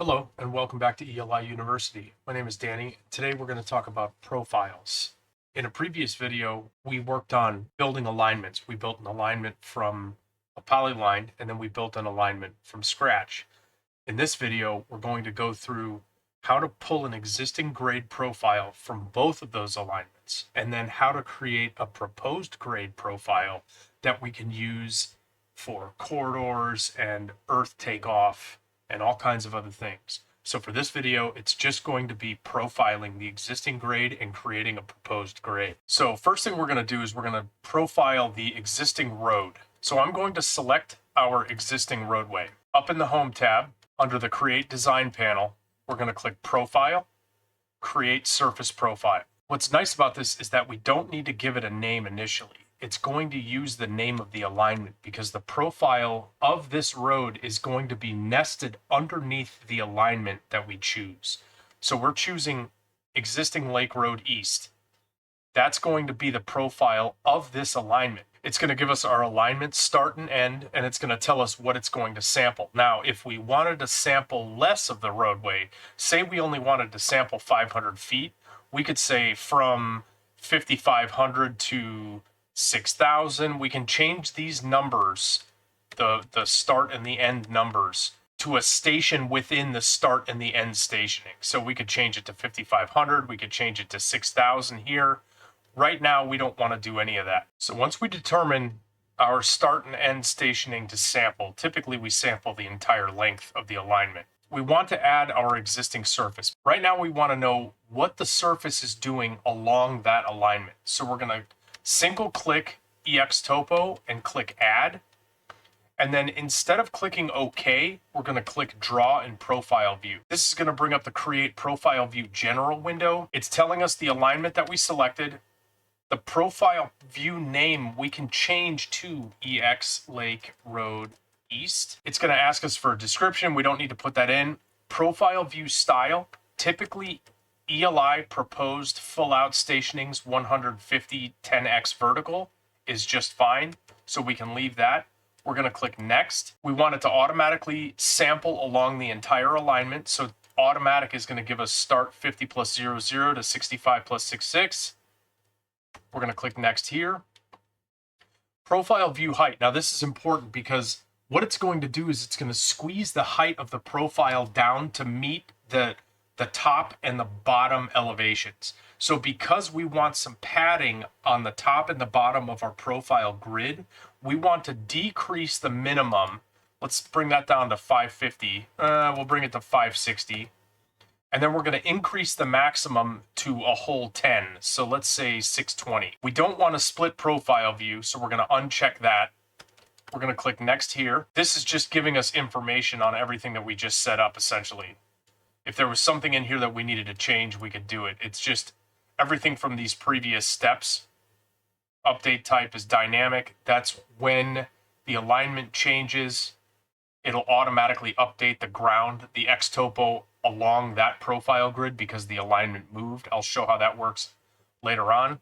Hello, and welcome back to ELI University. My name is Danny. Today we're going to talk about profiles. In a previous video, we worked on building alignments. We built an alignment from a polyline, and then we built an alignment from scratch. In this video, we're going to go through how to pull an existing grade profile from both of those alignments, and then how to create a proposed grade profile that we can use for corridors and earth takeoff and all kinds of other things. So for this video, it's just going to be profiling the existing grade and creating a proposed grade. So first thing we're going to do is we're going to profile the existing road. So I'm going to select our existing roadway. Up in the Home tab, under the Create Design panel, we're going to click Profile, Create Surface Profile. What's nice about this is that we don't need to give it a name initially. It's going to use the name of the alignment because the profile of this road is going to be nested underneath the alignment that we choose. So we're choosing existing Lake Road East. That's going to be the profile of this alignment. It's going to give us our alignment start and end, and it's going to tell us what it's going to sample. Now, if we wanted to sample less of the roadway, say we only wanted to sample 500 feet, we could say from 5,500 to 6,000. We can change these numbers, the start and the end numbers, to a station within the start and the end stationing. So we could change it to 5,500. We could change it to 6,000 here. Right now, we don't want to do any of that. So once we determine our start and end stationing to sample, typically we sample the entire length of the alignment. We want to add our existing surface. Right now, we want to know what the surface is doing along that alignment. So we're going to single click EX Topo and click Add. And then instead of clicking OK, we're going to click Draw in Profile View. This is going to bring up the Create Profile View General window. It's telling us the alignment that we selected. The profile view name we can change to EX Lake Road East. It's going to ask us for a description. We don't need to put that in. Profile view style, typically ELI proposed full out stationings 150 10x vertical is just fine, so we can leave that. We're going to click next. We want it to automatically sample along the entire alignment, so automatic is going to give us start 50 plus 00 to 65 plus 66. We're going to click next here. Profile view height. Now this is important because what it's going to do is it's going to squeeze the height of the profile down to meet the top and the bottom elevations. So because we want some padding on the top and the bottom of our profile grid, we want to decrease the minimum. Let's bring that down to 550. We'll bring it to 560. And then we're going to increase the maximum to a whole 10. So let's say 620. We don't want a split profile view, so we're going to uncheck that. We're going to click next here. This is just giving us information on everything that we just set up, essentially. If there was something in here that we needed to change, we could do it. It's just everything from these previous steps. Update type is dynamic. That's when the alignment changes, it'll automatically update the ground, the X topo along that profile grid because the alignment moved. I'll show how that works later on.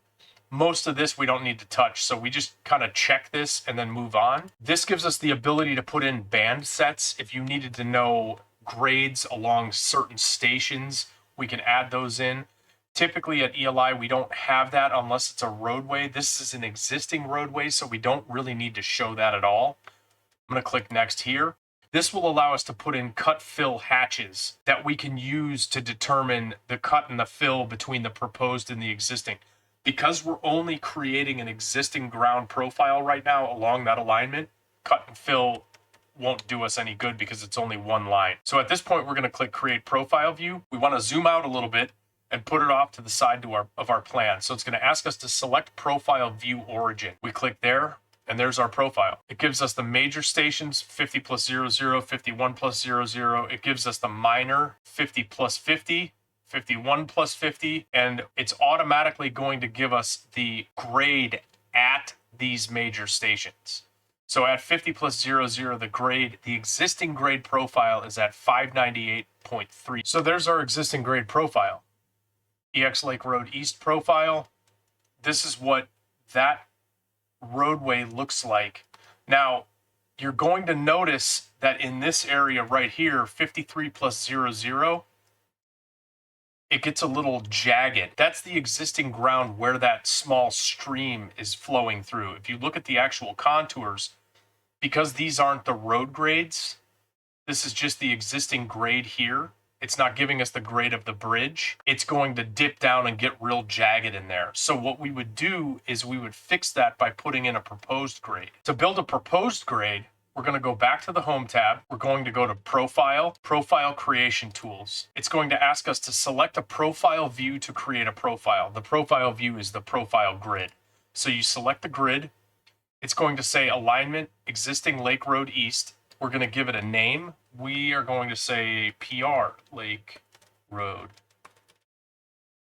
Most of this we don't need to touch, so we just kind of check this and then move on. This gives us the ability to put in band sets. If you needed to know grades along certain stations, we can add those in. Typically at ELI, we don't have that unless it's a roadway. This is an existing roadway, so we don't really need to show that at all. I'm going to click next here. This will allow us to put in cut fill hatches that we can use to determine the cut and the fill between the proposed and the existing. Because we're only creating an existing ground profile right now along that alignment, cut and fill won't do us any good because it's only one line. So at this point, we're going to click Create Profile View. We want to zoom out a little bit and put it off to the side of our plan. So it's going to ask us to select Profile View Origin. We click there, and there's our profile. It gives us the major stations, 50 plus 00, 51 plus 00. It gives us the minor, 50 plus 50, 51 plus 50, and it's automatically going to give us the grade at these major stations. So at 50 plus 00, the existing grade profile is at 598.3. So there's our existing grade profile. EX Lake Road East profile. This is what that roadway looks like. Now, you're going to notice that in this area right here, 53 plus 00, it gets a little jagged. That's the existing ground where that small stream is flowing through. If you look at the actual contours, because these aren't the road grades, this is just the existing grade here. It's not giving us the grade of the bridge. It's going to dip down and get real jagged in there. So what we would do is we would fix that by putting in a proposed grade. To build a proposed grade, we're going to go back to the Home tab. We're going to go to Profile, Profile Creation Tools. It's going to ask us to select a profile view to create a profile. The profile view is the profile grid. So you select the grid. It's going to say Alignment, Existing Lake Road East. We're going to give it a name. We are going to say PR, Lake Road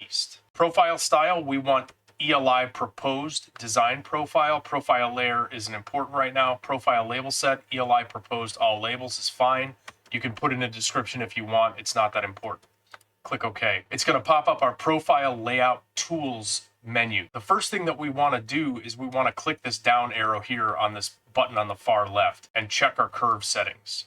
East. Profile style, we want ELI proposed design profile. Profile layer isn't important right now. Profile label set, ELI proposed all labels is fine. You can put in a description if you want. It's not that important. Click OK. It's going to pop up our profile layout tools menu. The first thing that we want to do is we want to click this down arrow here on this button on the far left and check our curve settings.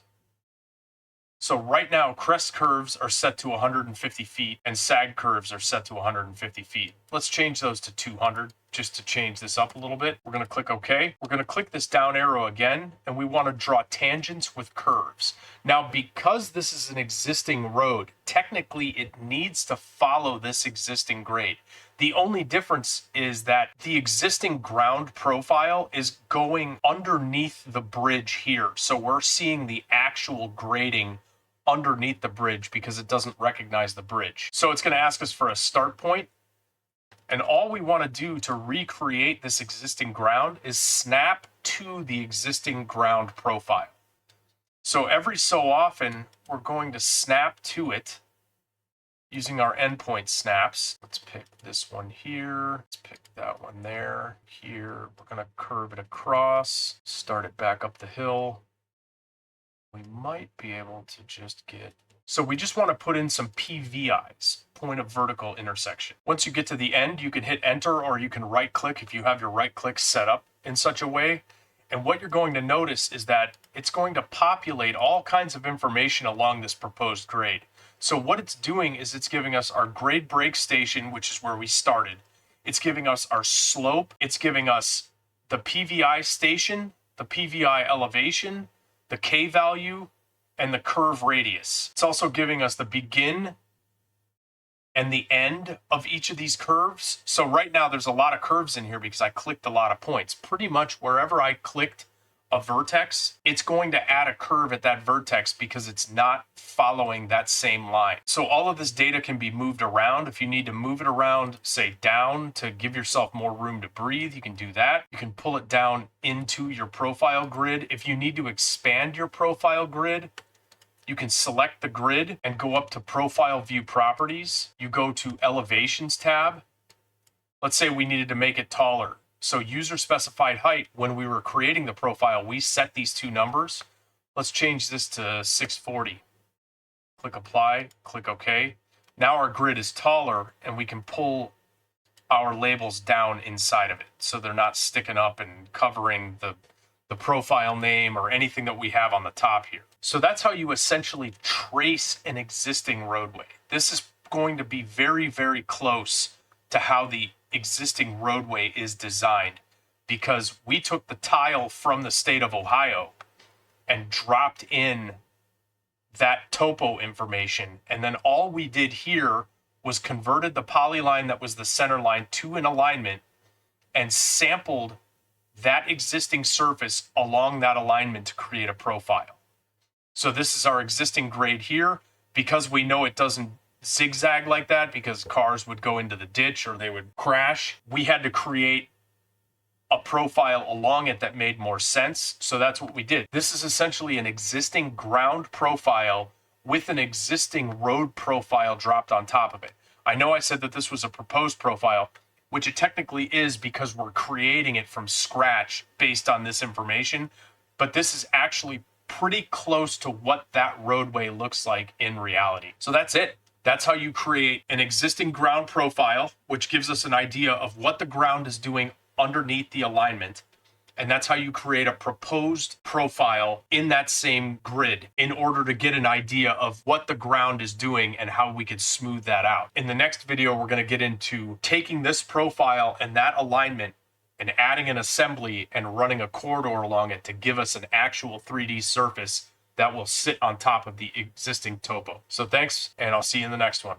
So right now, crest curves are set to 150 feet and sag curves are set to 150 feet. Let's change those to 200 just to change this up a little bit. We're going to click OK. We're going to click this down arrow again, and we want to draw tangents with curves. Now, because this is an existing road, technically it needs to follow this existing grade. The only difference is that the existing ground profile is going underneath the bridge here. So we're seeing the actual grading underneath the bridge because it doesn't recognize the bridge. So it's going to ask us for a start point. And all we want to do to recreate this existing ground is snap to the existing ground profile. So every so often, we're going to snap to it using our endpoint snaps. Let's pick this one here. Let's pick that one there. Here, we're going to curve it across, start it back up the hill. We might be able to just get... So we just want to put in some PVIs, point of vertical intersection. Once you get to the end, you can hit enter or you can right click if you have your right click set up in such a way. And what you're going to notice is that it's going to populate all kinds of information along this proposed grade. So what it's doing is it's giving us our grade break station, which is where we started. It's giving us our slope. It's giving us the PVI station, the PVI elevation, the K value, and the curve radius. It's also giving us the begin and the end of each of these curves. So right now there's a lot of curves in here because I clicked a lot of points. Pretty much wherever I clicked a vertex, it's going to add a curve at that vertex because it's not following that same line. So all of this data can be moved around. If you need to move it around, say down to give yourself more room to breathe, you can do that. You can pull it down into your profile grid. If you need to expand your profile grid, you can select the grid and go up to Profile View Properties. You go to Elevations tab. Let's say we needed to make it taller. So user specified height, when we were creating the profile, we set these two numbers. Let's change this to 640. Click Apply, click OK. Now our grid is taller and we can pull our labels down inside of it so they're not sticking up and covering the profile name or anything that we have on the top here. So that's how you essentially trace an existing roadway. This is going to be very, very close to how the existing roadway is designed because we took the tile from the state of Ohio and dropped in that topo information. And then all we did here was converted the polyline that was the center line to an alignment and sampled that existing surface along that alignment to create a profile. So this is our existing grade here. Because we know it doesn't zigzag like that because cars would go into the ditch or they would crash, we had to create a profile along it that made more sense. So that's what we did. This is essentially an existing ground profile with an existing road profile dropped on top of it. I know I said that this was a proposed profile, which it technically is because we're creating it from scratch based on this information, but this is actually pretty close to what that roadway looks like in reality. So that's it. That's how you create an existing ground profile, which gives us an idea of what the ground is doing underneath the alignment. And that's how you create a proposed profile in that same grid in order to get an idea of what the ground is doing and how we could smooth that out. In the next video, we're going to get into taking this profile and that alignment and adding an assembly and running a corridor along it to give us an actual 3D surface that will sit on top of the existing topo. So thanks, and I'll see you in the next one.